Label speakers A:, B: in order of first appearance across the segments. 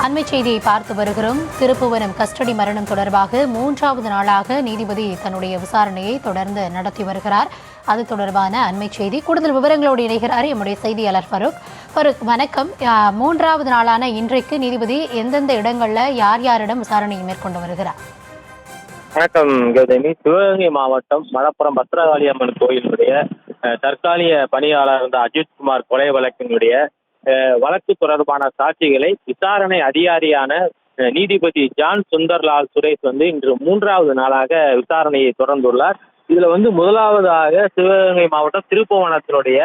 A: அண்மை செய்தியை பார்த்து வருகிறோம். திருப்புவனம் கஸ்டடி மரணம் தொடர்பாக 3வது நாளாக நீதிபதி தன்னுடைய விசாரணையை தொடர்ந்து நடத்தி வருகிறார். அது தொடர்பான அண்மை செய்தி கூடுதல் விவரங்களோடு இணைகிறார் எம்முடைய செய்தியாளர் ஃபருக். வணக்கம். 3வது நாளான இன்றைக்கு நீதிபதி எந்தெந்த இடங்கள்ல யார் யாரிடம் விசாரணையை மேற்கொண்டு வருகிறார்?
B: வணக்கம் கௌதமி. சிவகங்கை மாவட்டம் மலப்புரம் பத்ரகாளி அம்மன் கோயிலுடைய தற்காலிக பணியாளர் இருந்த அஜித்குமார் கொலை வழக்கினுடைய வழக்கு தொடர்பான சாட்சிகளை விசாரணை அதிகாரியான நீதிபதி ஜான் சுந்தர்லால் சுரேஷ் இன்று 3வது நாளாக விசாரணையை தொடர்ந்துள்ளார். இதுல முதலாவதாக சிவகங்கை மாவட்டம் திருப்புவனத்தினுடைய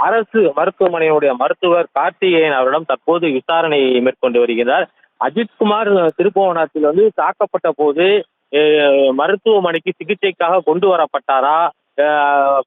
B: அரசு மருத்துவமனையுடைய மருத்துவர் கார்த்திகேயன் அவரிடம் தற்போது விசாரணையை மேற்கொண்டு வருகிறார். அஜித்குமார் திருப்புவனத்தில் தாக்கப்பட்ட போது மருத்துவமனைக்கு சிகிச்சைக்காக கொண்டு வரப்பட்டாரா,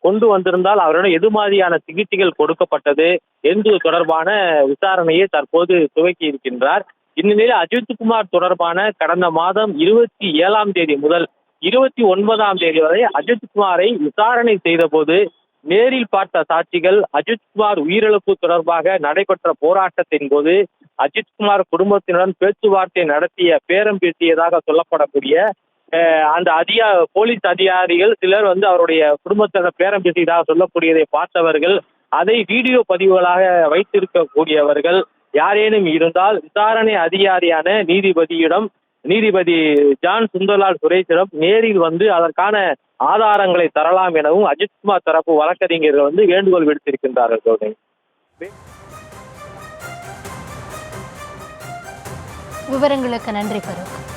B: கொண்டு வந்திருந்தால் அவரிடம் எது மாதிரியான சிகிச்சைகள் கொடுக்கப்பட்டது என்பது தொடர்பான விசாரணையை தற்போது துவக்கி இருக்கின்றார். இந்நிலையில் அஜித்குமார் தொடர்பான கடந்த மாதம் 27ஆம் தேதி முதல் 29ஆம் தேதி வரை அஜித்குமாரை விசாரணை செய்த போது நேரில் பார்த்த சாட்சிகள் அஜித்குமார் உயிரிழப்பு தொடர்பாக நடைபெற்ற போராட்டத்தின் போது அஜித்குமார் குடும்பத்தினுடன் பேச்சுவார்த்தை நடத்திய பேரம் பேசியதாக சொல்லப்படக்கூடிய அந்த போலீஸ் அதிகாரிகள் சிலர் அவருடைய குடும்பத்தினர் பேரம் பேசியதாக சொல்லக்கூடியதை பார்த்தவர்கள், அதை வீடியோ பதிவுகளாக வைத்திருக்கக்கூடியவர்கள் யாரேனும் இருந்தால் விசாரணை அதிகாரியான நீதிபதி ஜான் சுந்தர்லால் சுரேஷிடம் நேரில் அதற்கான ஆதாரங்களை தரலாம் எனவும் அஜித்குமார் தரப்பு வழக்கறிஞர்கள் வேண்டுகோள் விடுத்திருக்கின்றார்கள்.
A: விவரங்களுக்கு நன்றி ஃபருக்.